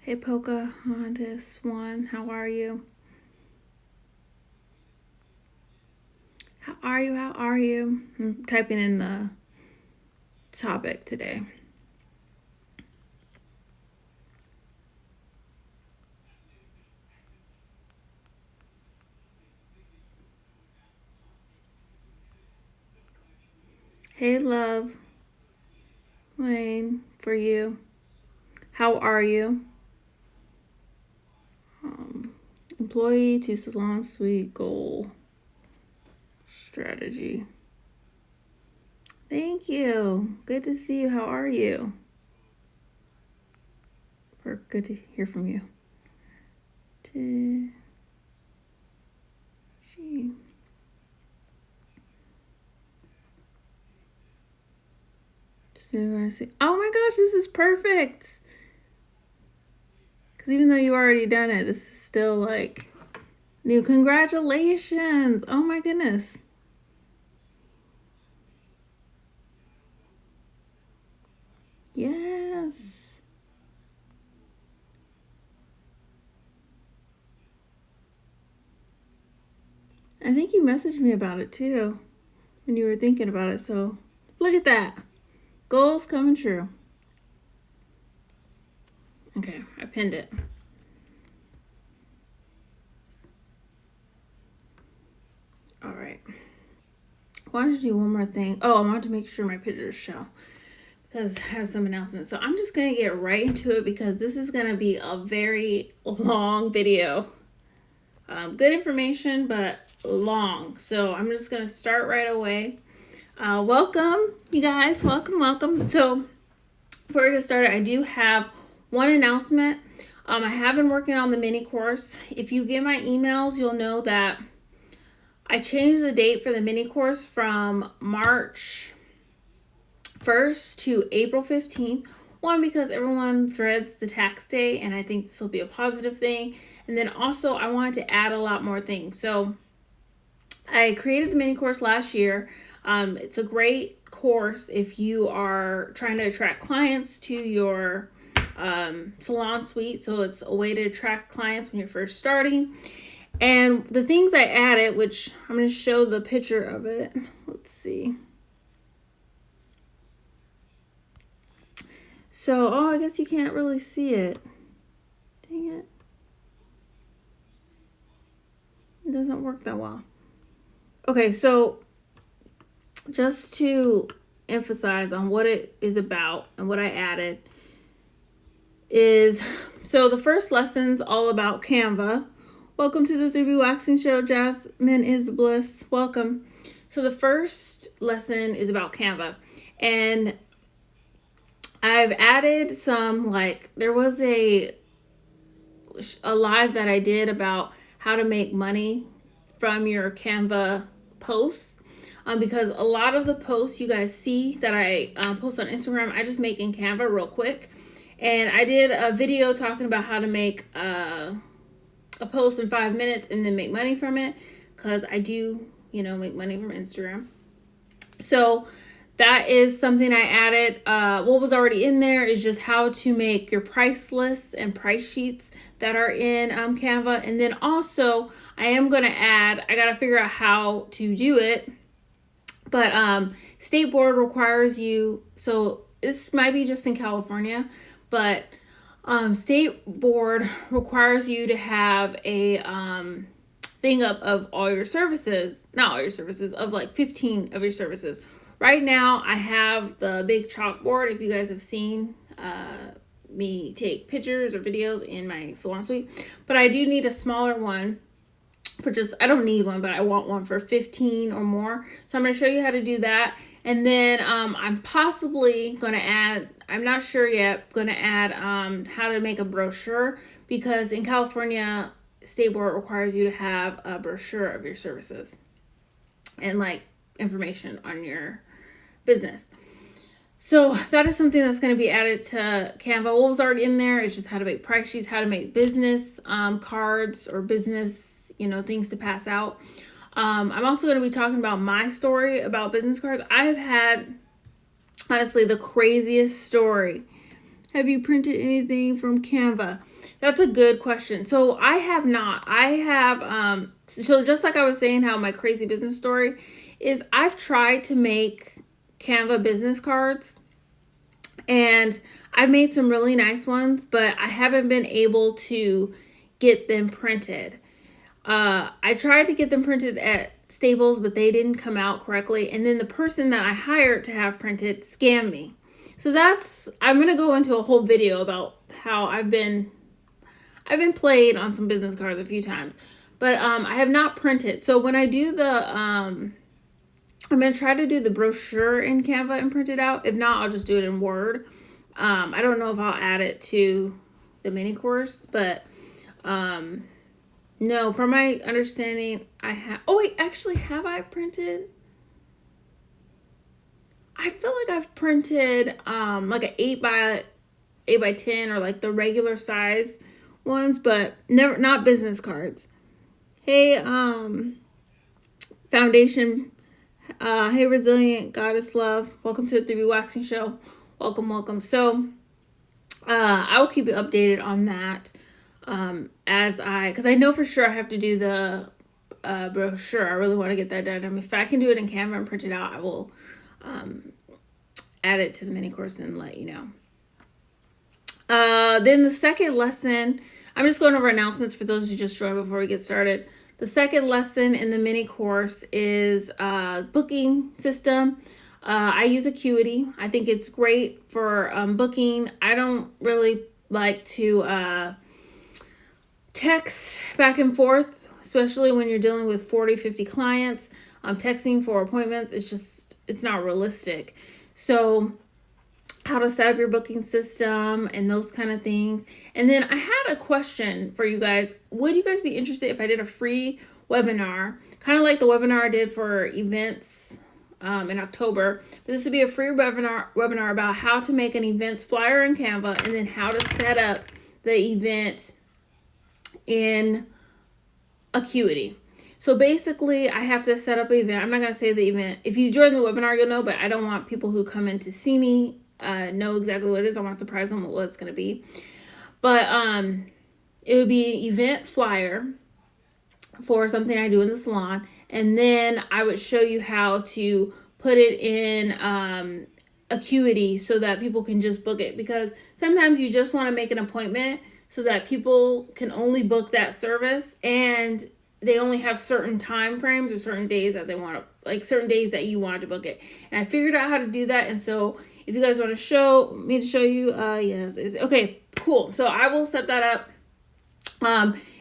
Hey Pocahontas One, how are you? How are you? How are you? I'm typing in the topic today. Hey love, Wayne, for you. How are you? Employee to salon suite goal strategy. Thank you. Good to see you. How are you? Or good to hear from you. So I see. Oh my gosh, this is perfect. Because even though you already done it, this is still like new. Congratulations. Oh my goodness. Yes. I think you messaged me about it too when you were thinking about it. So look at that. Goals coming true. Okay, I pinned it. All right. I wanted to do one more thing. Oh, I wanted to make sure my pictures show because I have some announcements. So I'm just going to get right into it because this is going to be a very long video. Good information, but long. So I'm just going to start right away. Welcome, you guys. Welcome. So before we get started, I do have one announcement. I have been working on the mini course. If you get my emails, you'll know that I changed the date for the mini course from March 1st to April 15th. One, because everyone dreads the tax day, and I think this will be a positive thing. And then also, I wanted to add a lot more things. So I created the mini course last year. It's a great course if you are trying to attract clients to your salon suite. So it's a way to attract clients when you're first starting. And the things I added, which I'm going to show the picture of it. Let's see. So, I guess you can't really see it. Dang it. It doesn't work that well. Okay, so just to emphasize on what it is about and what I added is, so the first lesson's all about Canva. Welcome to the 3BWaxing show. Jasmine is bliss. Welcome. So the first lesson is about Canva. And I've added some, like, there was a live that I did about how to make money from your Canva posts. Because a lot of the posts you guys see that I post on Instagram, I just make in Canva real quick. And I did a video talking about how to make a post in 5 minutes and then make money from it. Because I do, make money from Instagram. So that is something I added. What was already in there is just how to make your price lists and price sheets that are in Canva. And then also, I am going to add, I got to figure out how to do it. But state board requires you, so this might be just in California, but state board requires you to have a thing up of all your services, not all your services, of like 15 of your services. Right now, I have the big chalkboard. If you guys have seen me take pictures or videos in my salon suite, but I do need a smaller one for just, I don't need one, but I want one for 15 or more. So I'm going to show you how to do that. And then I'm possibly going to add, I'm not sure yet, going to add how to make a brochure, because in California, state board requires you to have a brochure of your services and like information on your business. So that is something that's going to be added to Canva. What was already in there is just how to make price sheets, how to make business cards or business, things to pass out. I'm also going to be talking about my story about business cards. I have had, honestly, the craziest story. Have you printed anything from Canva? That's a good question. So I have not. I have so just like I was saying how my crazy business story is, I've tried to make Canva business cards and I've made some really nice ones, but I haven't been able to get them printed. I tried to get them printed at Staples, but they didn't come out correctly. And then the person that I hired to have printed scammed me. So I'm going to go into a whole video about how I've been played on some business cards a few times, but I have not printed. So when I do I'm going to try to do the brochure in Canva and print it out. If not, I'll just do it in Word. I don't know if I'll add it to the mini course, but no, from my understanding, I have. Oh wait, actually, have I printed? I feel like I've printed like an 8x10 or like the regular size ones, but not business cards. Hey, Foundation. Hey, Resilient Goddess Love. Welcome to the 3BWaxing show. Welcome. So, I will keep you updated on that. Because I know for sure I have to do the brochure. I really want to get that done. I mean, if I can do it in Canva and print it out, I will add it to the mini course and let you know. Then the second lesson, I'm just going over announcements for those who just joined before we get started. The second lesson in the mini course is booking system. I use Acuity. I think it's great for booking. I don't really like to text back and forth, especially when you're dealing with 40, 50 clients. Texting for appointments, it's not realistic. So how to set up your booking system and those kind of things. And then I had a question for you guys. Would you guys be interested if I did a free webinar, kind of like the webinar I did for events in October? But this would be a free webinar about how to make an events flyer in Canva and then how to set up the event in Acuity. So basically, I have to set up an event. I'm not going to say the event. If you join the webinar, you'll know, but I don't want people who come in to see me know exactly what it is. I want to surprise them with what it's going to be. But it would be an event flyer for something I do in the salon. And then I would show you how to put it in Acuity so that people can just book it. Because sometimes you just want to make an appointment so that people can only book that service, and they only have certain time frames or certain days that they want to, like certain days that you want to book it. And I figured out how to do that. And so if you guys want to show you, yes, okay, cool. So I will set that up.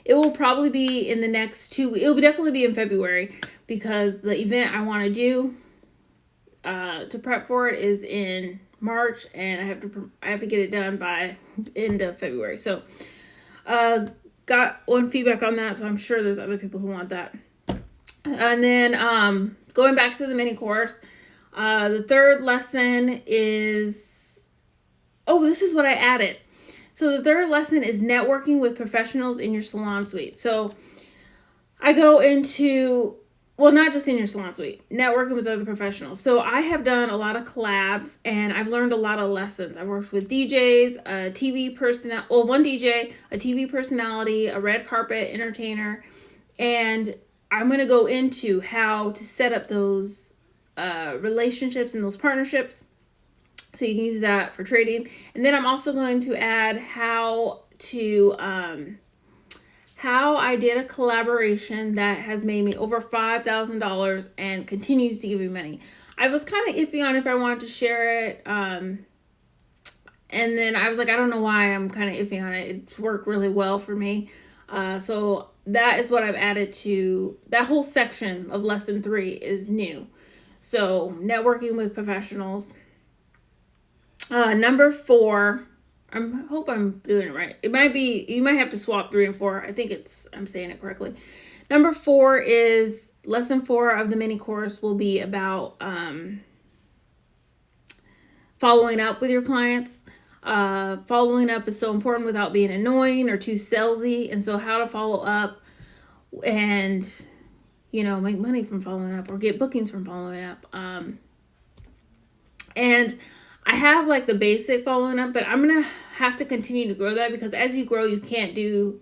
It will probably be in the next 2 weeks. It will definitely be in February, because the event I want to do to prep for it is in March, and I have to get it done by end of February. So got one feedback on that, so I'm sure there's other people who want that. And then going back to the mini course, the third lesson is, this is what I added. So the third lesson is networking with professionals in your salon suite. So I go into, not just in your salon suite, networking with other professionals. So I have done a lot of collabs and I've learned a lot of lessons. I've worked with DJs, a TV person, one DJ, a TV personality, a red carpet entertainer, and I'm going to go into how to set up those relationships and those partnerships so you can use that for trading. And then I'm also going to add how I did a collaboration that has made me over $5,000 and continues to give me money. I was kind of iffy on if I wanted to share it. And then I was like, I don't know why I'm kind of iffy on it. It's worked really well for me. So that is what I've added to that whole section of lesson 3 is new. So networking with professionals. Number 4, I hope I'm doing it right. It might be, you might have to swap 3 and 4. I think I'm saying it correctly. Number 4 is lesson 4 of the mini course will be about following up with your clients. Following up is so important without being annoying or too salesy. And so how to follow up and, make money from following up or get bookings from following up. And I have like the basic following up, but I'm going to have to continue to grow that, because as you grow, you can't do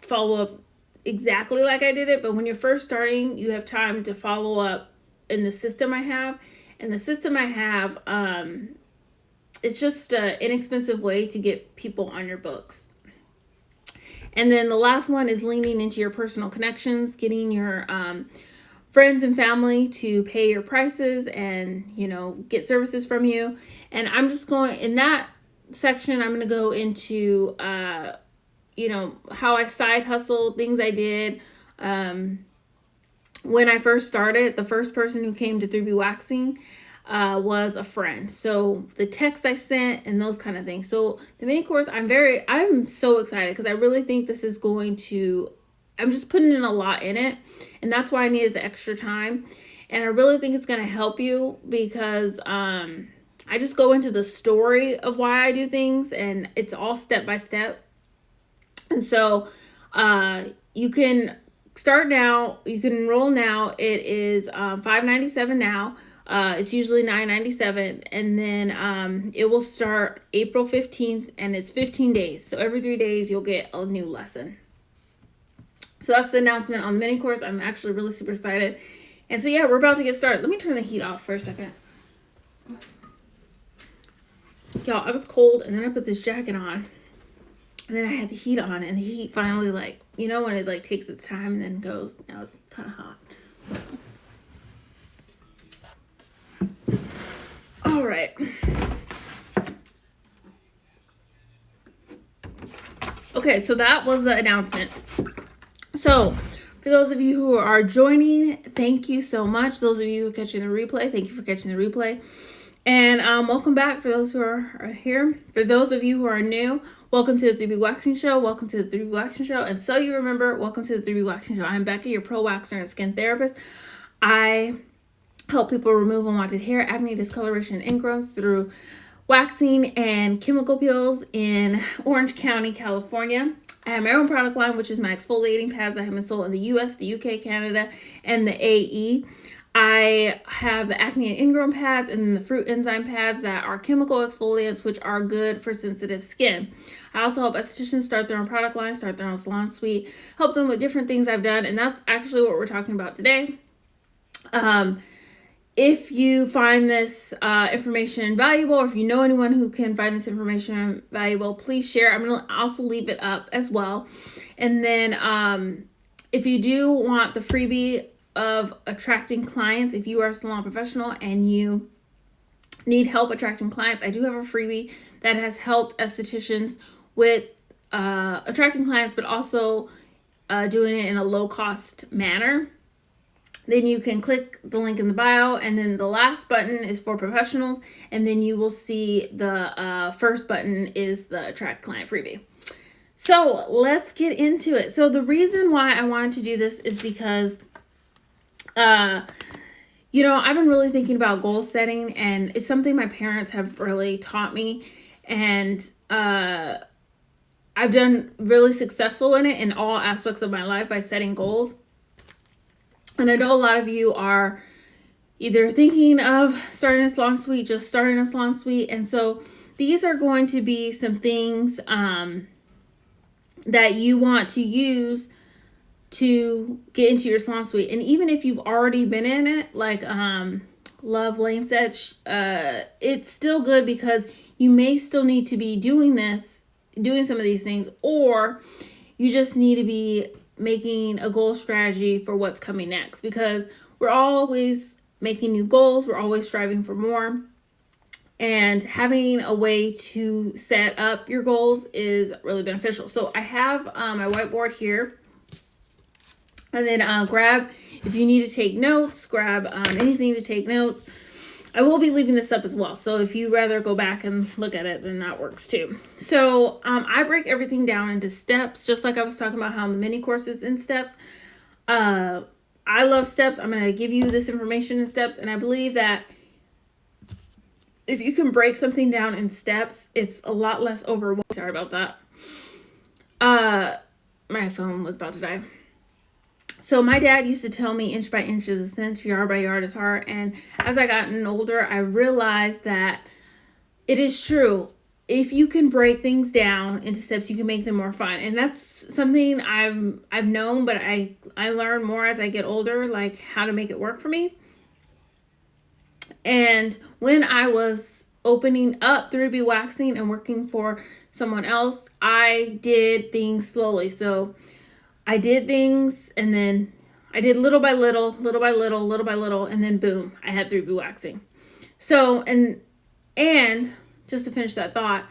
follow up exactly like I did it. But when you're first starting, you have time to follow up in the system I have. And the system I have, it's just an inexpensive way to get people on your books. And then the last one is leaning into your personal connections, getting your friends and family to pay your prices and, you know, get services from you. And I'm just going, in that section, I'm going to go into, you know, how I side hustled, things I did. When I first started, the first person who came to 3BWaxing was a friend. So the text I sent and those kind of things. So the mini course, I'm so excited, because I really think this is going to, I'm just putting in a lot in it, and that's why I needed the extra time. And I really think it's going to help you, because I just go into the story of why I do things, and it's all step by step. And so you can start now, you can enroll now. It is $5.97 now. It's usually $9.97, and then it will start April 15th, and it's 15 days. So every 3 days you'll get a new lesson. So that's the announcement on the mini course. I'm actually really super excited. And so yeah, we're about to get started. Let me turn the heat off for a second. Y'all, I was cold, and then I put this jacket on, and then I had the heat on, and the heat finally, like, you know, when it like takes its time and then goes. Now it's kind of hot. All right. Okay, so that was the announcements. So for those of you who are joining, thank you so much. Those of you who are catching the replay, thank you for catching the replay. And welcome back for those who are here. For those of you who are new, welcome to the 3BWaxing Show. Welcome to the 3BWaxing Show. And so you remember, welcome to the 3BWaxing Show. I'm Becky, your pro waxer and skin therapist. I help people remove unwanted hair, acne, discoloration, and ingrowns through waxing and chemical peels in Orange County, California. I have my own product line, which is my exfoliating pads that have been sold in the US, the UK, Canada, and the AE. I have the acne and ingrown pads, and then the fruit enzyme pads that are chemical exfoliants, which are good for sensitive skin. I also help estheticians start their own product line, start their own salon suite, help them with different things I've done, and that's actually what we're talking about today. If you find this information valuable, or if you know anyone who can find this information valuable, please share. I'm going to also leave it up as well. And then if you do want the freebie of attracting clients, if you are a salon professional and you need help attracting clients, I do have a freebie that has helped estheticians with attracting clients, but also doing it in a low-cost manner. Then you can click the link in the bio, and then the last button is for professionals, and then you will see the first button is the attract client freebie. So let's get into it. So the reason why I wanted to do this is because, you know, I've been really thinking about goal setting, and it's something my parents have really taught me, and I've done really successful in it in all aspects of my life by setting goals. And I know a lot of you are either thinking of starting a salon suite, just starting a salon suite. And so these are going to be some things that you want to use to get into your salon suite. And even if you've already been in it, like Love Lane said, it's still good, because you may still need to be doing some of these things, or you just need to be making a goal strategy for what's coming next, because we're always making new goals. We're always striving for more, and having a way to set up your goals is really beneficial. So I have my whiteboard here, and then grab, if you need to take notes, grab anything to take notes. I will be leaving this up as well. So if you rather go back and look at it, then that works too. So I break everything down into steps, just like I was talking about how the mini course is in steps. I love steps. I'm going to give you this information in steps. And I believe that if you can break something down in steps, it's a lot less overwhelming. Sorry about that. My phone was about to die. So my dad used to tell me inch by inch is a cinch, yard by yard is hard. And as I gotten older, I realized that it is true. If you can break things down into steps, you can make them more fun. And that's something I've known, but I learn more as I get older, like how to make it work for me. And when I was opening up 3BWaxing and working for someone else, I did things slowly. So I did things, and then I did little by little, little by little, little by little, and then boom, I had 3BWaxing. So, and just to finish that thought,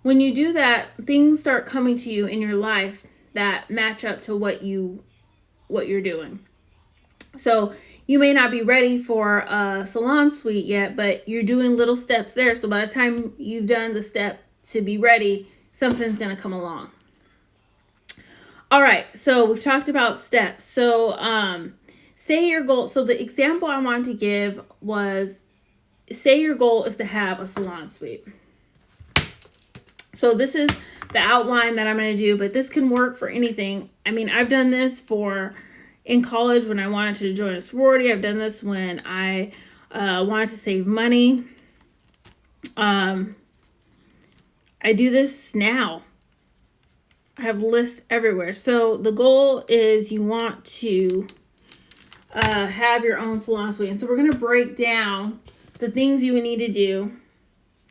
when you do that, things start coming to you in your life that match up to what you're doing. So you may not be ready for a salon suite yet, but you're doing little steps there. So by the time you've done the step to be ready, something's going to come along. All right, so we've talked about steps. So say your goal. So the example I wanted to give was, say your goal is to have a salon suite. So this is the outline that I'm going to do, but this can work for anything. I mean, I've done this in college when I wanted to join a sorority. I've done this when I wanted to save money. I do this now. I have lists everywhere. So the goal is you want to have your own salon suite. And so we're going to break down the things you would need to do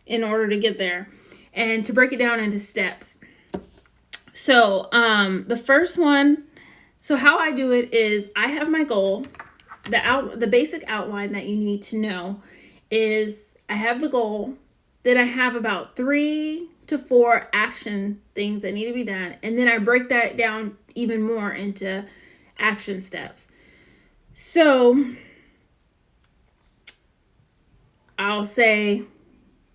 in order to get there, and to break it down into steps. So the first one, so how I do it is I have my goal. The basic outline that you need to know is I have the goal, then I have about 3 to 4 action things that need to be done, and then I break that down even more into action steps. So I'll say,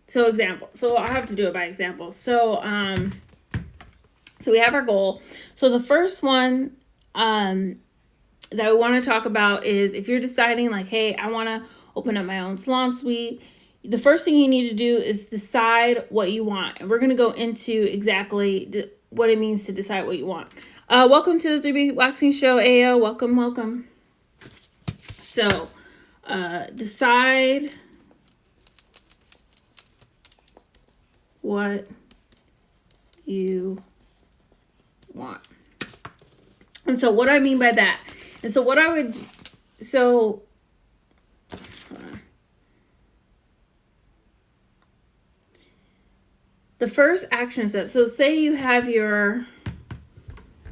so example. So I have to do it by example. So so we have our goal. So the first one that we want to talk about is if you're deciding like, hey, I want to open up my own salon suite. The first thing you need to do is decide what you want. And we're going to go into exactly what it means to decide what you want. Welcome to the 3BWaxing show, AO. Welcome, welcome. So decide what you want. And so what I mean by that, and so what I would, so the first action step, so say you have your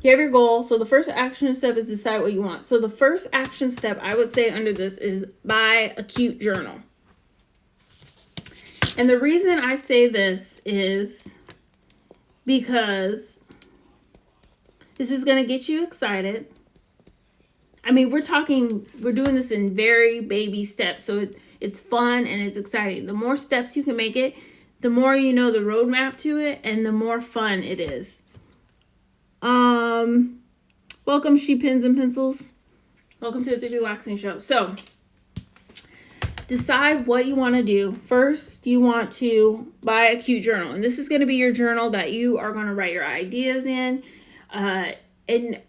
goal. So the first action step is decide what you want. So the first action step I would say under this is buy a cute journal. And the reason I say this is because this is going to get you excited. I mean, we're doing this in very baby steps. So it's fun and it's exciting. The more steps you can make it, the more you know the roadmap to it, and the more fun it is. Welcome, She Pins and Pencils. Welcome to the 3BWaxing show. So decide what you want to do. First, you want to buy a cute journal. And this is going to be your journal that you are going to write your ideas in. And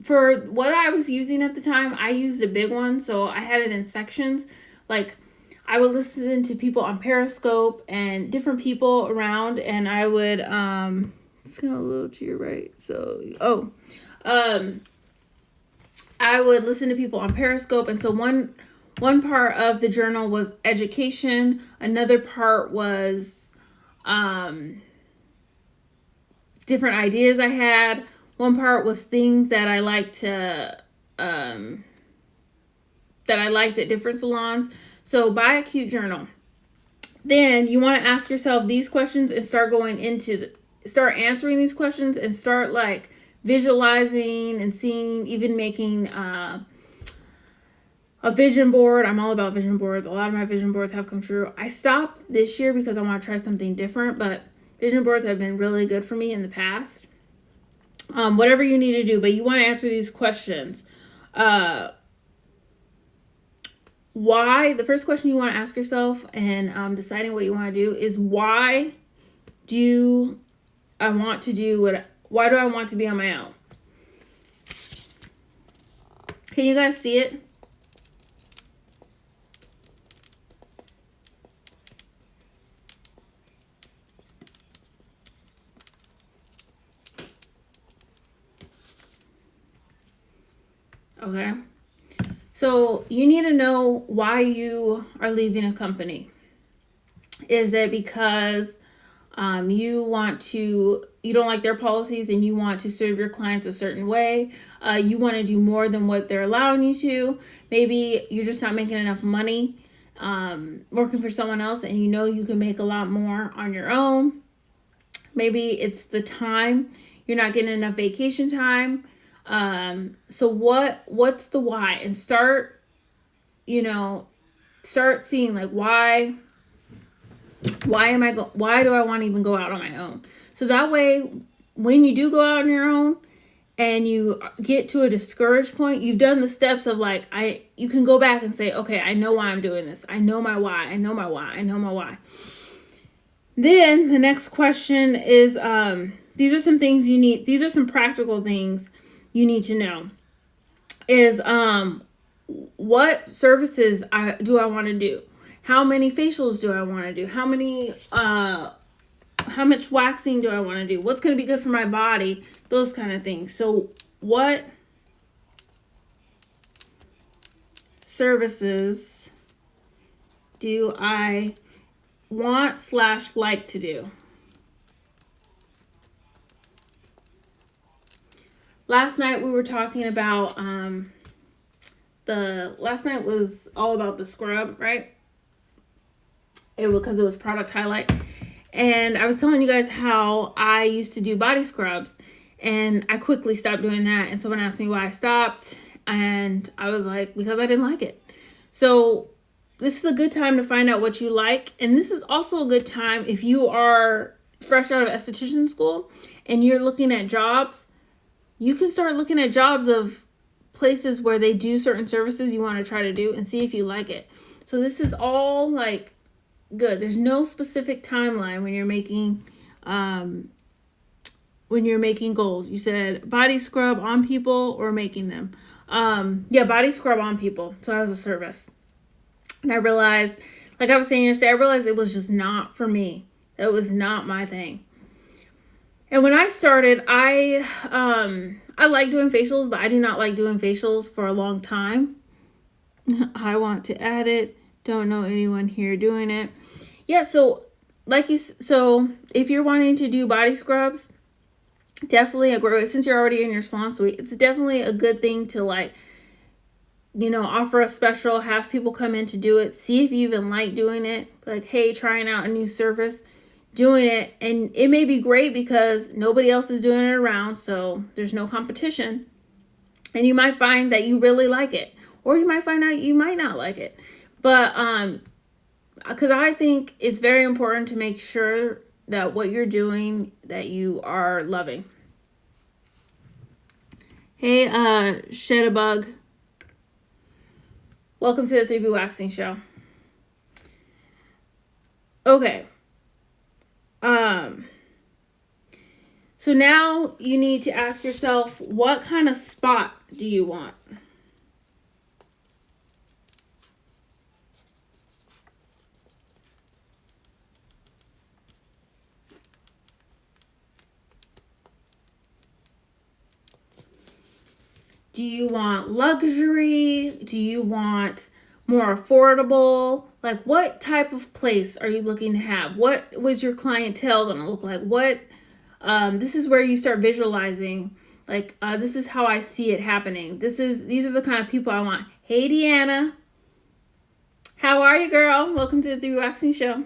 for what I was using at the time, I used a big one. So I had it in sections. Like I would listen to people on Periscope and different people around. And I would, it's going a little to your right. So, I would listen to people on Periscope. And so one part of the journal was education. Another part was different ideas I had. One part was things that I liked at different salons. So buy a cute journal. Then you want to ask yourself these questions and start answering these questions and start like visualizing and seeing, even making a vision board. I'm all about vision boards. A lot of my vision boards have come true. I stopped this year because I want to try something different, but vision boards have been really good for me in the past. Whatever you need to do, but you want to answer these questions. Why? The first question you want to ask yourself and deciding what you want to do is why do I want to be on my own? Can you guys see it? Okay. So you need to know why you are leaving a company. Is it because you don't like their policies and you want to serve your clients a certain way? You want to do more than what they're allowing you to. Maybe you're just not making enough money working for someone else, and you know you can make a lot more on your own. Maybe it's the time. You're not getting enough vacation time. So what's the why? And start seeing like why why do I want to even go out on my own? So that way, when you do go out on your own and you get to a discouraged point, you've done the steps of like, you can go back and say, okay, I know why I'm doing this. I know my why. I know my why. I know my why. Then the next question is, these are some things you need. These are some practical things you need to know is, what services do I want to do? How many facials do I want to do? How much waxing do I want to do? What's going to be good for my body? Those kind of things. So what services do I want/like to do? Last night we were talking about, last night was all about the scrub, right? Because it was product highlight. And I was telling you guys how I used to do body scrubs and I quickly stopped doing that. And someone asked me why I stopped. And I was like, because I didn't like it. So this is a good time to find out what you like. And this is also a good time if you are fresh out of esthetician school and you're looking at jobs. You can start looking at jobs of places where they do certain services you want to try to do and see if you like it. So this is all like good. There's no specific timeline when you're making goals. You said body scrub on people or making them. Body scrub on people. So as a service. And I realized, like I was saying yesterday, I realized it was just not for me. That was not my thing. And when I started, I like doing facials, but I do not like doing facials for a long time. I want to add it. Don't know anyone here doing it. Yeah, so if you're wanting to do body scrubs, definitely since you're already in your salon suite, it's definitely a good thing to offer a special, have people come in to do it, see if you even like doing it. Like, hey, trying out a new service, doing it, and it may be great because nobody else is doing it around, so there's no competition. And you might find that you really like it, or you might find out you might not like it. But because I think it's very important to make sure that what you're doing, that you are loving. Hey, Shedabug. Welcome to the 3BWaxing show. Okay. So now you need to ask yourself, what kind of spot do you want? Do you want luxury? Do you want more affordable? Like, what type of place are you looking to have? What was your clientele going to look like? This is where you start visualizing. Like, this is how I see it happening. These are the kind of people I want. Hey, Deanna. How are you, girl? Welcome to the 3BWaxing show.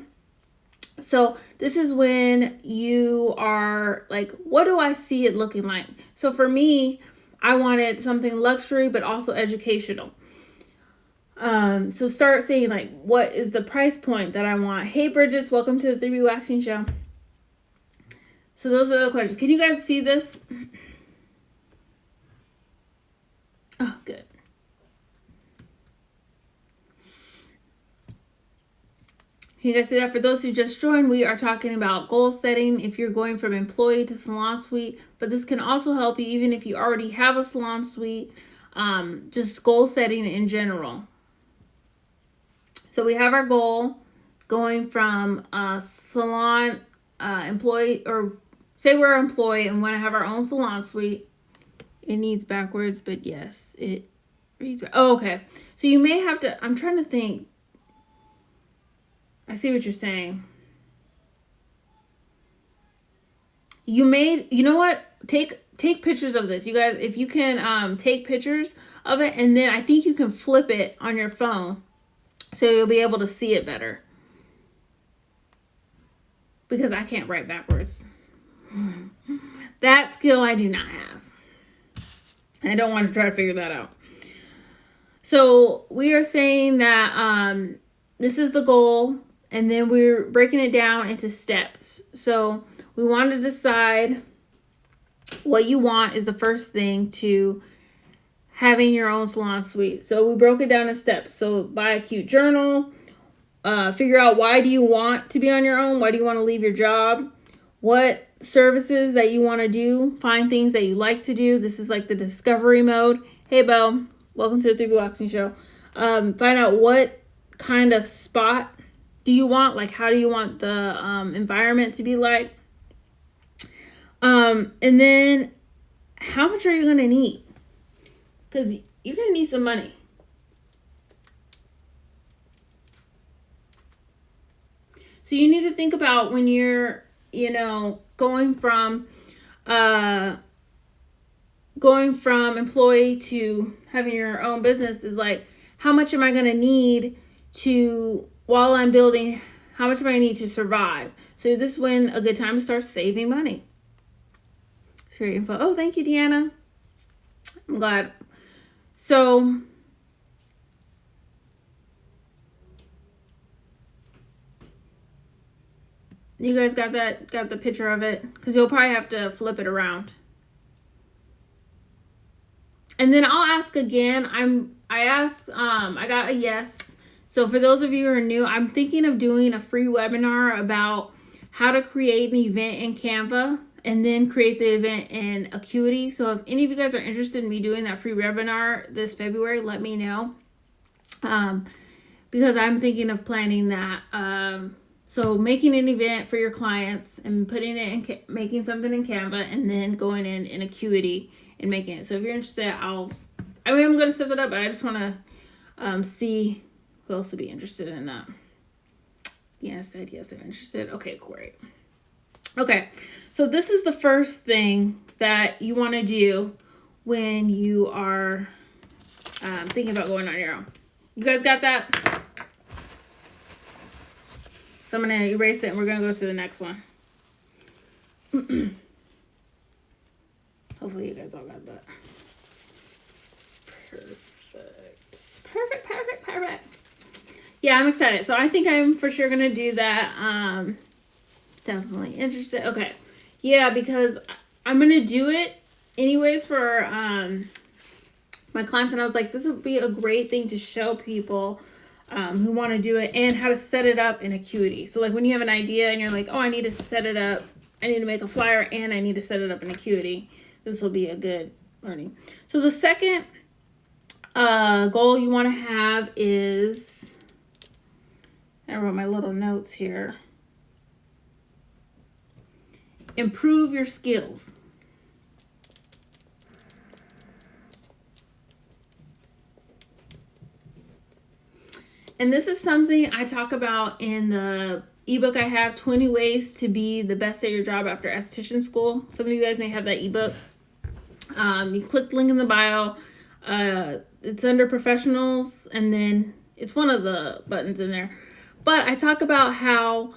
So this is when you are like, what do I see it looking like? So for me, I wanted something luxury, but also educational. So start saying like, what is the price point that I want? Hey, Bridget, welcome to the 3BWaxing show. So those are the questions. Can you guys see this? Oh, good. Can you guys see that? For those who just joined, we are talking about goal setting if you're going from employee to salon suite, but this can also help you even if you already have a salon suite, just goal setting in general. So we have our goal going from salon employee, or say we're an employee and want to have our own salon suite. It needs backwards, but yes, it Oh, okay. So you may have to, I'm trying to think. I see what you're saying. You know what? Take pictures of this. You guys, if you can take pictures of it, and then I think you can flip it on your phone so you'll be able to see it better. Because I can't write backwards. That skill I do not have. I don't want to try to figure that out. So we are saying that this is the goal, and then we're breaking it down into steps. So we want to decide what you want is the first thing to having your own salon suite. So we broke it down in steps. So buy a cute journal, figure out why do you want to be on your own? Why do you want to leave your job? What services that you want to do? Find things that you like to do. This is like the discovery mode. Hey, Belle. Welcome to the 3BWaxing show. Find out what kind of spot do you want? Like, how do you want the environment to be like? And then how much are you going to need? Because you're going to need some money. So you need to think about when you're, going from employee to having your own business is like, how much am I going to need while I'm building, how much am I going to need to survive? So this is when a good time to start saving money. Great info. Oh, thank you, Deanna. I'm glad. So you guys got the picture of it? Because you'll probably have to flip it around. And then I'll ask again. I got a yes. So for those of you who are new, I'm thinking of doing a free webinar about how to create an event in Canva and then create the event in Acuity. So if any of you guys are interested in me doing that free webinar this February, let me know. Because I'm thinking of planning that. So making an event for your clients and putting it in, making something in Canva, and then going in Acuity and making it. So if you're interested, I'm going to set that up, but I just want to see who else would be interested in that. Yeah, I said yes, I'm interested. Okay, great. Okay, so this is the first thing that you want to do when you are thinking about going on your own. You guys got that? So I'm going to erase it and we're going to go to the next one. Hopefully you guys all got that. Perfect. Yeah, I'm excited. So I think I'm for sure going to do that. Definitely interested. Okay. Yeah, because I'm going to do it anyways for my clients. And I was like, this would be a great thing to show people who want to do it and how to set it up in Acuity. So like when you have an idea and you're like, oh, I need to set it up. I need to make a flyer and I need to set it up in Acuity. This will be a good learning. So the second goal you want to have is, I wrote my little notes here. Improve your skills. And this is something I talk about in the ebook I have, 20 Ways to Be the Best at Your Job After Esthetician School. Some of you guys may have that ebook. You click the link in the bio. It's under professionals, and then it's one of the buttons in there. But I talk about how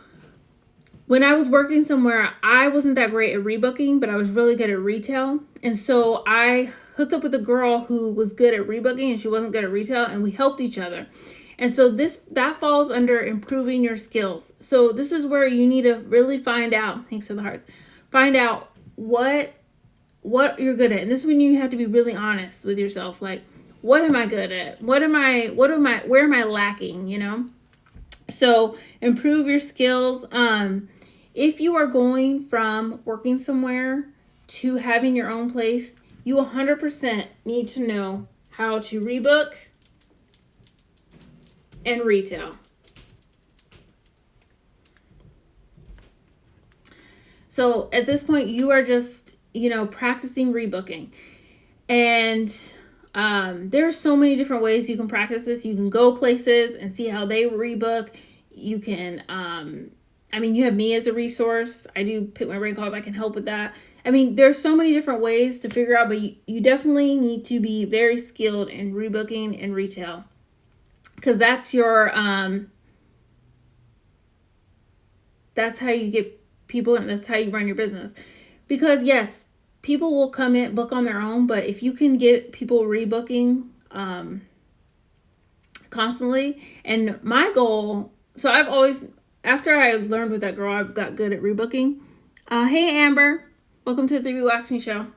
when I was working somewhere, I wasn't that great at rebooking, but I was really good at retail. And so I hooked up with a girl who was good at rebooking and she wasn't good at retail, and we helped each other. And so that falls under improving your skills. So this is where you need to really find out, thanks to the hearts, find out what you're good at. And this is when you have to be really honest with yourself. Like, what am I good at? where am I lacking, So improve your skills. If you are going from working somewhere to having your own place, you 100% need to know how to rebook and retail. So at this point, you are just, practicing rebooking. And There's so many different ways you can practice this. You can go places and see how they rebook. You can, you have me as a resource. I do pick my brain calls. I can help with that. There's so many different ways to figure out, but you definitely need to be very skilled in rebooking and retail, because that's your, that's how you get people, and that's how you run your business. Because yes, people will come in, book on their own, but if you can get people rebooking constantly, and my goal, so I've always, after I learned with that girl, I've got good at rebooking. Hey Amber, welcome to the 3BWaxing show.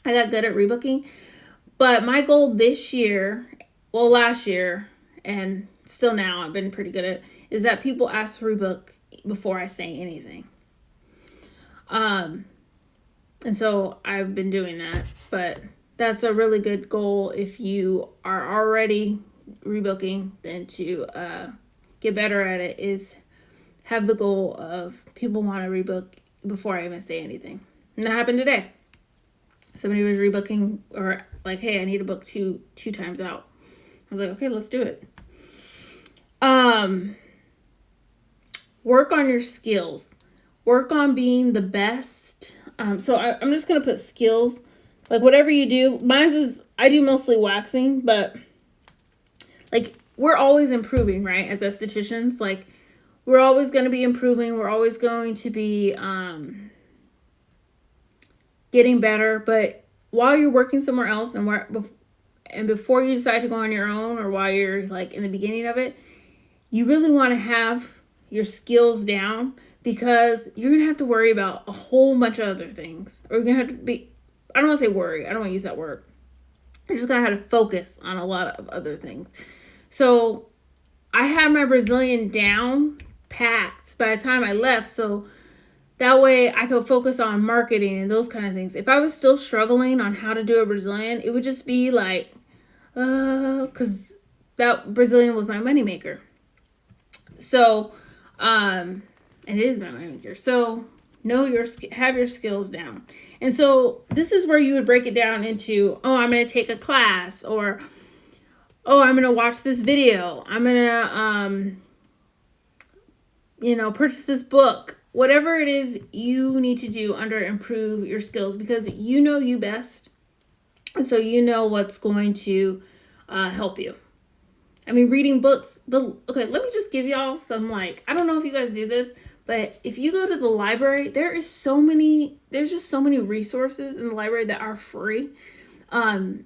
I got good at rebooking, but my goal this year, well last year, and still now I've been pretty good at, is that people ask to rebook before I say anything. And so I've been doing that, but that's a really good goal if you are already rebooking. Then to get better at it is have the goal of people want to rebook before I even say anything. And that happened today. Somebody was rebooking, or like, hey, I need to book two times out. I was like, okay, let's do it. Work on your skills. Work on being the best. So I'm just going to put skills, like whatever you do. Mine is, I do mostly waxing, but like we're always improving, right? As estheticians, like we're always going to be improving. We're always going to be getting better. But while you're working somewhere else and before you decide to go on your own, or while you're like in the beginning of it, you really want to have your skills down, because you're going to have to worry about a whole bunch of other things. Or you're going to have to be, I don't want to say worry. I don't want to use that word. You're just going to have to focus on a lot of other things. So I had my Brazilian down packed by the time I left. So that way I could focus on marketing and those kind of things. If I was still struggling on how to do a Brazilian, it would just be like, because that Brazilian was my moneymaker. So, and it is my moneymaker. So have your skills down. And so this is where you would break it down into, oh, I'm going to take a class, or, oh, I'm going to watch this video. I'm going to, purchase this book. Whatever it is you need to do under improve your skills, because you know you best. And so you know what's going to help you. Reading books. Okay, let me just give y'all some, I don't know if you guys do this, but if you go to the library, there's just so many resources in the library that are free. I've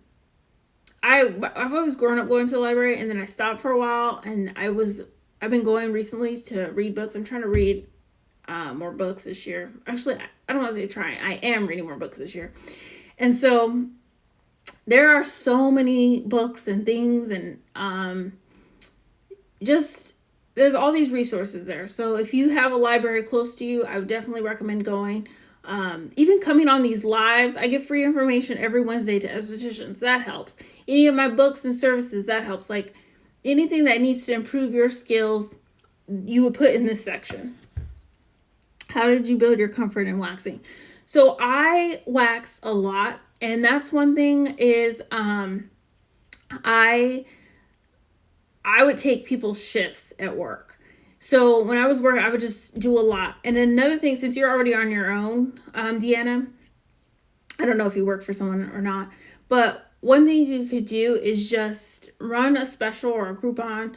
always grown up going to the library, and then I stopped for a while, and I've been going recently to read books. I'm trying to read more books this year. Actually, I don't want to say trying. I am reading more books this year. And so there are so many books and things, and there's all these resources there. So if you have a library close to you, I would definitely recommend going. Even coming on these lives, I give free information every Wednesday to estheticians. That helps. Any of my books and services, that helps. Like anything that needs to improve your skills, you would put in this section. How did you build your comfort in waxing? So I wax a lot, and that's one thing is I would take people's shifts at work. So when I was working, I would just do a lot. And another thing, since you're already on your own, Deanna, I don't know if you work for someone or not, but one thing you could do is just run a special or a Groupon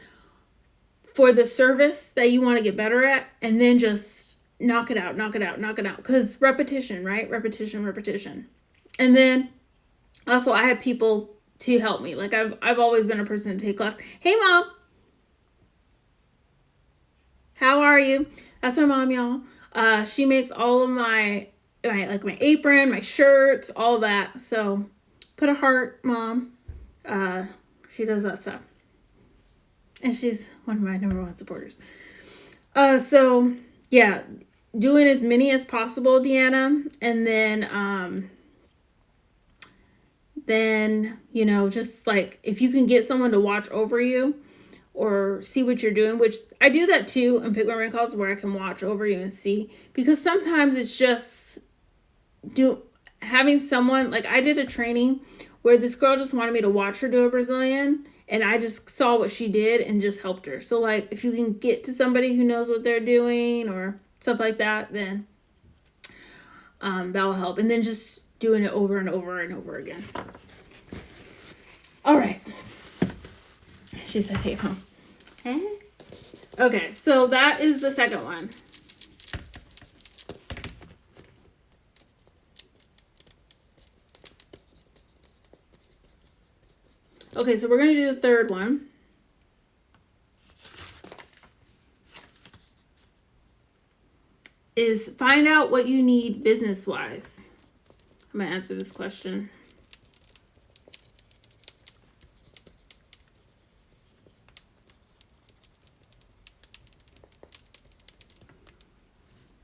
for the service that you want to get better at, and then just knock it out. Because repetition, right? Repetition. And then also I had people to help me. Like I've always been a person to take class. Hey mom. How are you? That's my mom, y'all. She makes all of my apron, my shirts, all that. So put a heart, mom. She does that stuff. And she's one of my number one supporters. So yeah, doing as many as possible, Deanna. And then, just like if you can get someone to watch over you or see what you're doing, which I do that too, and pick my brain calls where I can watch over you and see, because sometimes it's just having someone, like I did a training where this girl just wanted me to watch her do a Brazilian, and I just saw what she did and just helped her. So like if you can get to somebody who knows what they're doing or stuff like that, then that will help. And then just doing it over and over and over again. All right. She said, hey, Mom. Okay, so that is the second one. Okay, so we're going to do the third one. Is find out what you need business-wise. I'm going to answer this question.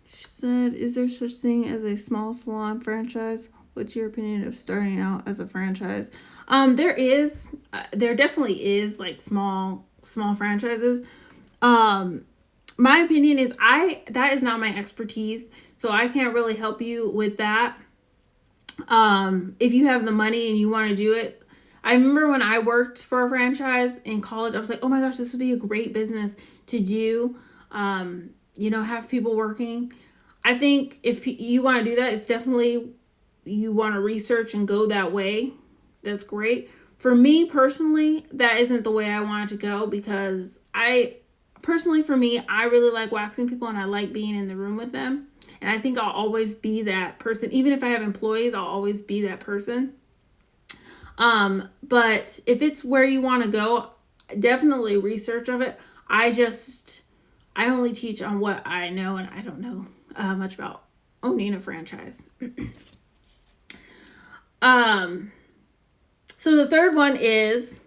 She said, is there such thing as a small salon franchise? What's your opinion of starting out as a franchise? There definitely is like small franchises. My opinion is that is not my expertise, so I can't really help you with that. If you have the money and you want to do it, I remember when I worked for a franchise in college, I was like, oh my gosh, this would be a great business to do. Have people working. I think if you want to do that, it's definitely, you want to research and go that way. That's great. For me personally, that isn't the way I want to go, because for me, I really like waxing people and I like being in the room with them. And I think I'll always be that person. Even if I have employees, I'll always be that person. But if it's where you want to go, definitely research of it. I only teach on what I know, and I don't know much about owning a franchise. So the third one is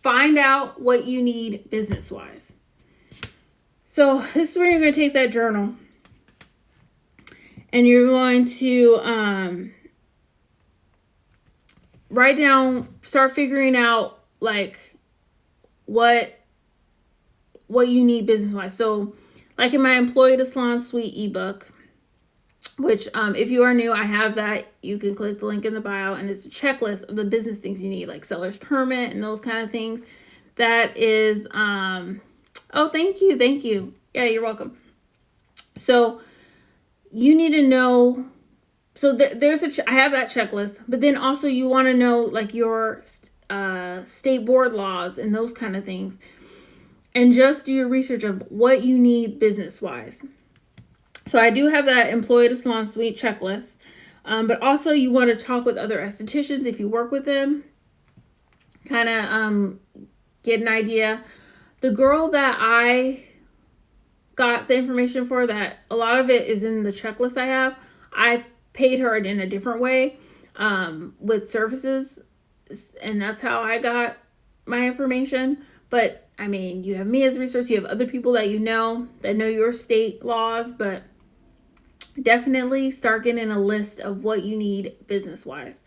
find out what you need business-wise. So this is where you're going to take that journal and you're going to write down, start figuring out like what you need business-wise. So like in my Employee to Salon Suite ebook, which if you are new, I have that. You can click the link in the bio, and it's a checklist of the business things you need, like seller's permit and those kind of things. That is, oh, thank you. Yeah, you're welcome. So you need to know, so I have that checklist, but then also you want to know like your state board laws and those kind of things, and just do your research of what you need business-wise. So I do have that Employee to Salon Suite checklist, but also you want to talk with other estheticians if you work with them, kind of get an idea. The girl that I got the information for, that a lot of it is in the checklist I paid her in a different way with services, and that's how I got my information. But I mean, you have me as a resource, you have other people that know your state laws, but definitely start getting a list of what you need business-wise.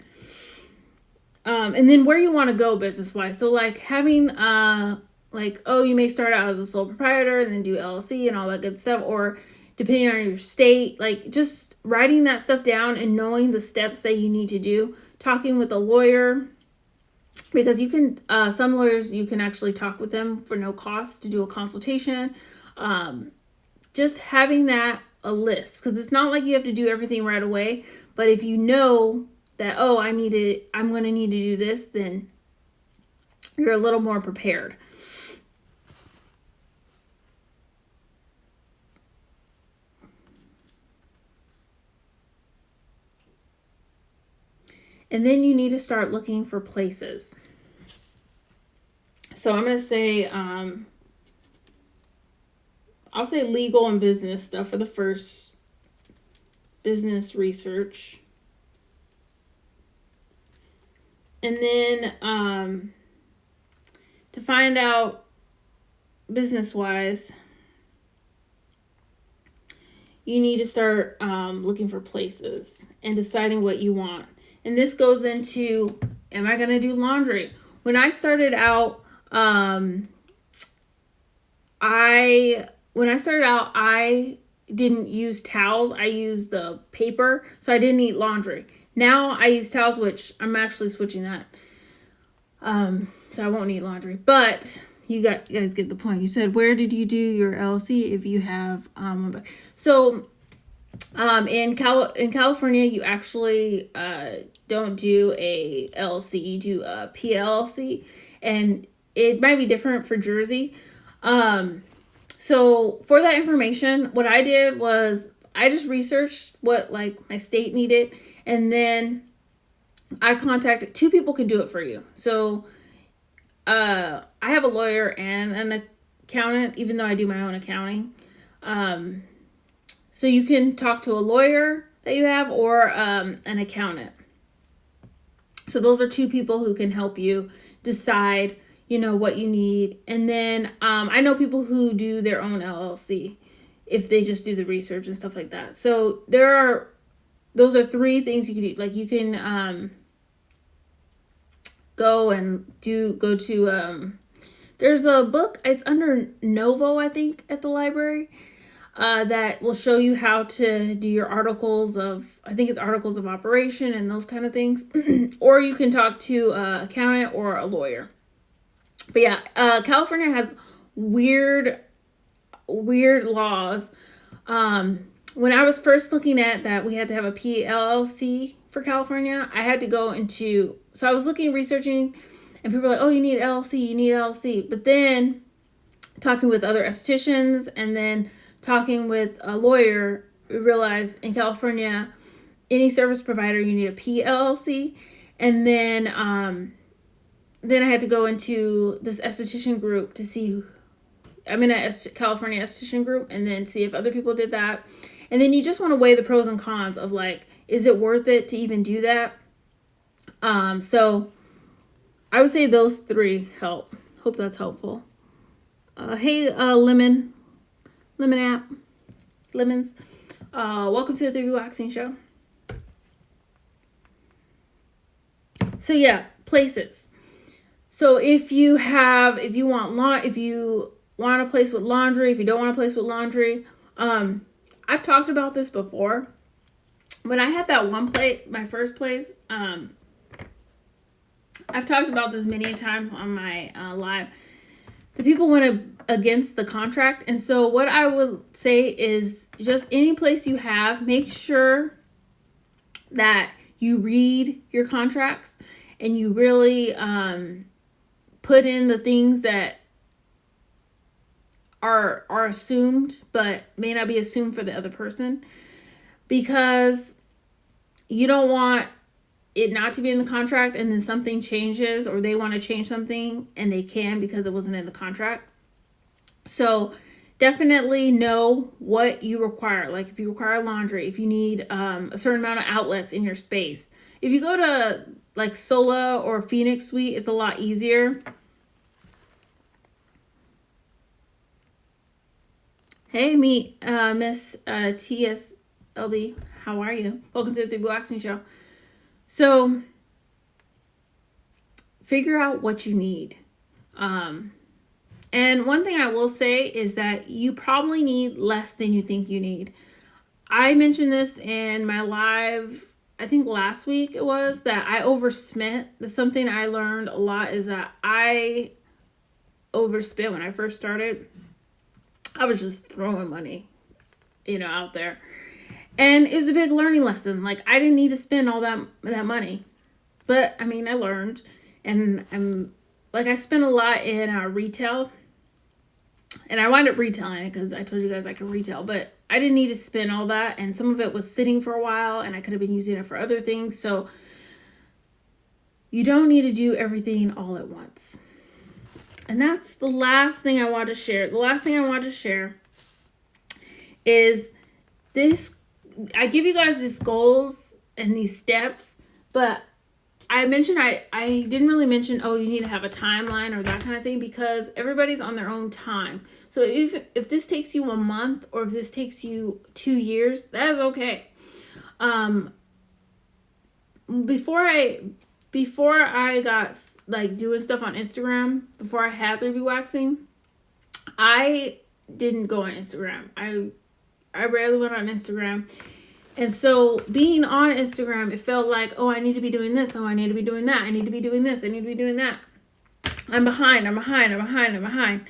And then where you want to go business-wise. So like having, you may start out as a sole proprietor and then do LLC and all that good stuff. Or depending on your state, like just writing that stuff down and knowing the steps that you need to do. Talking with a lawyer, because you can, some lawyers, you can actually talk with them for no cost to do a consultation. Just having that a list, because it's not like you have to do everything right away, but if you know that, I'm going to need to do this, then you're a little more prepared. And then you need to start looking for places. So I'm going to say, I'll say legal and business stuff for the first, business research. And then to find out business-wise, you need to start looking for places and deciding what you want. And this goes into, am I going to do laundry? When I started out, I didn't use towels. I used the paper, so I didn't need laundry. Now I use towels, which I'm actually switching that. So I won't need laundry. But you guys get the point. You said, where did you do your LLC if you have so in California, you actually don't do a LLC, you do a PLLC, and it might be different for Jersey. So for that information, what I did was I just researched what like my state needed, and then I contacted two people could do it for you. So I have a lawyer and an accountant, even though I do my own accounting. So you can talk to a lawyer that you have or an accountant. So those are two people who can help you decide, you know, what you need. And then I know people who do their own LLC if they just do the research and stuff like that. So those are three things you can do. Like you can go to there's a book, it's under Novo, I think, at the library, that will show you how to do your articles of, I think it's articles of operation and those kind of things. Or you can talk to an accountant or a lawyer. But yeah, California has weird laws. When I was first looking at that, we had to have a PLLC for California. I had to go into, so I was researching, and people were like, oh, you need LLC. But then talking with other estheticians and then talking with a lawyer, we realized in California, any service provider, you need a PLLC. And then I had to go into this esthetician group to see, I'm in a California esthetician group, and then see if other people did that. And then you just want to weigh the pros and cons of like, is it worth it to even do that? So I would say those three help. Hope that's helpful. Hey, Lemons. Welcome to the 3BWaxing show. So yeah, places. So if you want a place with laundry, if you don't want a place with laundry, I've talked about this before. When I had that one place, my first place, I've talked about this many times on my live. The people went against the contract. And so what I would say is just any place you have, make sure that you read your contracts and you really put in the things that are assumed but may not be assumed for the other person, because you don't want it not to be in the contract and then something changes, or they want to change something and they can because it wasn't in the contract. So definitely know what you require. Like if you require laundry, if you need a certain amount of outlets in your space. If you go to like Sola or Phoenix Suite, it's a lot easier. Hey, Miss TSLB. How are you? Welcome to the 3BWaxing show. So figure out what you need. And one thing I will say is that you probably need less than you think you need. I mentioned this in my live, I think last week it was, that I overspent. Something I learned a lot is that I overspent when I first started. I was just throwing money, out there. And it was a big learning lesson. Like, I didn't need to spend all that money. But, I learned. And I spent a lot in retail. And I wound up retailing it because I told you guys I could retail. But I didn't need to spend all that. And some of it was sitting for a while. And I could have been using it for other things. So, you don't need to do everything all at once. And that's the last thing I want to share. The last thing I want to share is this. I give you guys these goals and these steps, but I mentioned I didn't really mention, you need to have a timeline or that kind of thing, because everybody's on their own time. So if this takes you a month or if this takes you 2 years, that is okay. Before I got doing stuff on Instagram, before I had 3BWaxing, I didn't go on Instagram. I rarely went on Instagram. And so being on Instagram, it felt like, oh, I need to be doing this. Oh, I need to be doing that. I need to be doing this. I need to be doing that. I'm behind. I'm behind. I'm behind. I'm behind.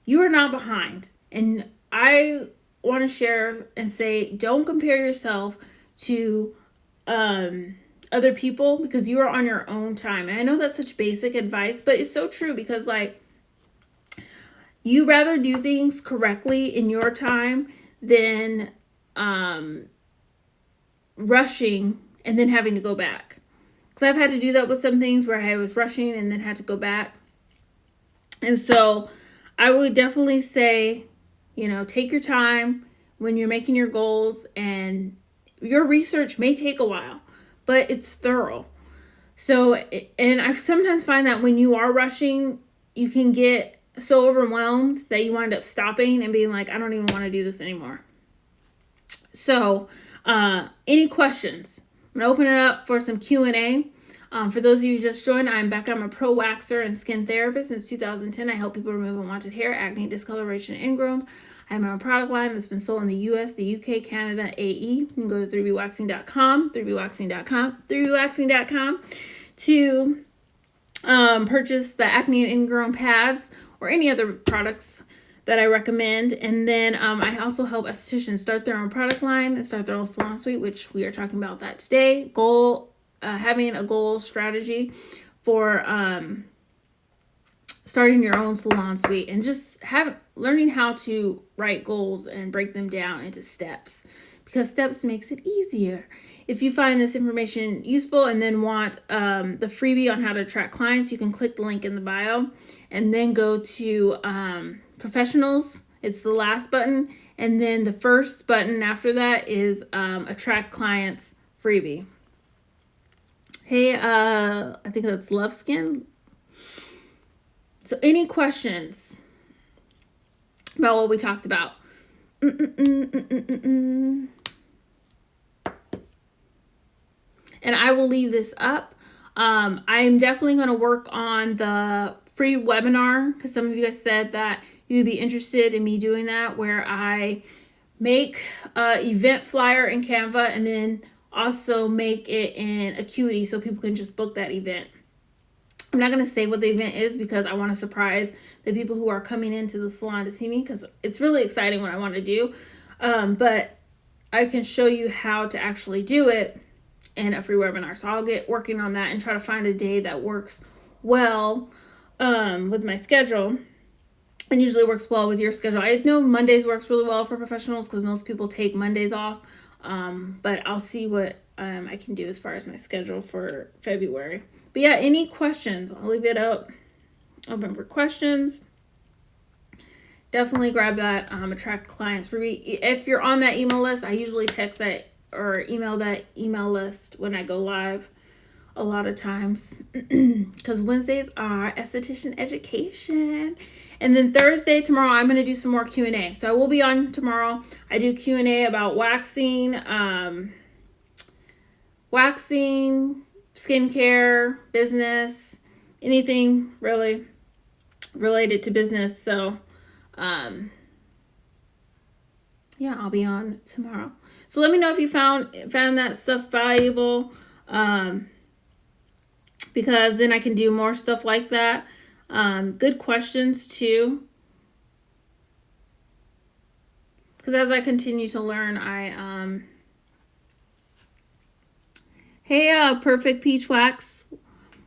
You are not behind. And I want to share and say, don't compare yourself to other people, because you are on your own time. And I know that's such basic advice, but it's so true, because like, you rather do things correctly in your time than rushing and then having to go back. Because I've had to do that with some things where I was rushing and then had to go back. And so I would definitely say, take your time when you're making your goals, and your research may take a while, but it's thorough. So, and I sometimes find that when you are rushing, you can get so overwhelmed that you wind up stopping and being like, I don't even want to do this anymore. So, any questions? I'm going to open it up for some Q&A. For those of you who just joined, I'm Becca. I'm a pro waxer and skin therapist. Since 2010, I help people remove unwanted hair, acne, discoloration, and ingrowns. I have my own product line that's been sold in the US, the UK, Canada, AE. You can go to 3BWaxing.com, 3BWaxing.com to purchase the acne and ingrown pads or any other products that I recommend. And then I also help estheticians start their own product line and start their own salon suite, which we are talking about that today. Having a goal strategy for starting your own salon suite, and just learning how to write goals and break them down into steps, because steps makes it easier. If you find this information useful and then want the freebie on how to attract clients, you can click the link in the bio and then go to professionals. It's the last button, and then the first button after that is attract clients freebie. Hey, I think that's Love Skin. So any questions about what we talked about? And I will leave this up. I'm definitely going to work on the free webinar, because some of you guys said that you'd be interested in me doing that, where I make an event flyer in Canva and then also make it in Acuity so people can just book that event. I'm not going to say what the event is, because I want to surprise the people who are coming into the salon to see me, because it's really exciting what I want to do. But I can show you how to actually do it in a free webinar. So I'll get working on that and try to find a day that works well with my schedule, and usually works well with your schedule. I know Mondays works really well for professionals, because most people take Mondays off. But I'll see what I can do as far as my schedule for February. But yeah, any questions? I'll leave it open for questions. Definitely grab that attract clients freebie. If you're on that email list, I usually text that or email that email list when I go live a lot of times, because Wednesdays are esthetician education. And then Thursday, tomorrow, I'm going to do some more Q&A. So I will be on tomorrow. I do Q&A about waxing, skincare, business, anything really related to business. So, yeah, I'll be on tomorrow. So let me know if you found that stuff valuable, because then I can do more stuff like that. Good questions too, because as I continue to learn, hey, Perfect Peach Wax,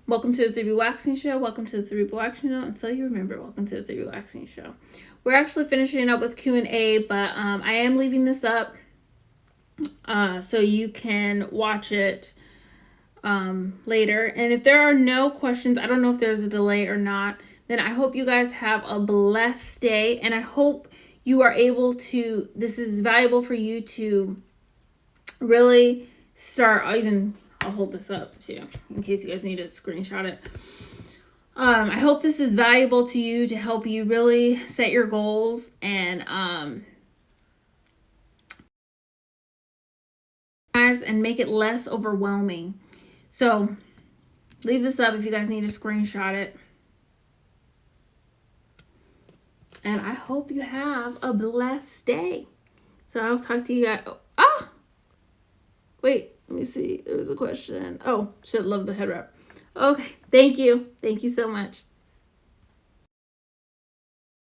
welcome to the 3BWaxing Show. Welcome to the 3BWaxing Show. Until you remember, welcome to the 3BWaxing Show. We're actually finishing up with Q&A, but I am leaving this up so you can watch it later. And if there are no questions, I don't know if there's a delay or not, then I hope you guys have a blessed day, and I hope you are able to, this is valuable for you to really start. I'll hold this up too in case you guys need to screenshot it. I hope this is valuable to you to help you really set your goals and make it less overwhelming. So leave this up if you guys need to screenshot it. And I hope you have a blessed day. So I'll talk to you guys. Wait, let me see. There was a question. Oh, should love the head wrap. Okay, thank you. Thank you so much.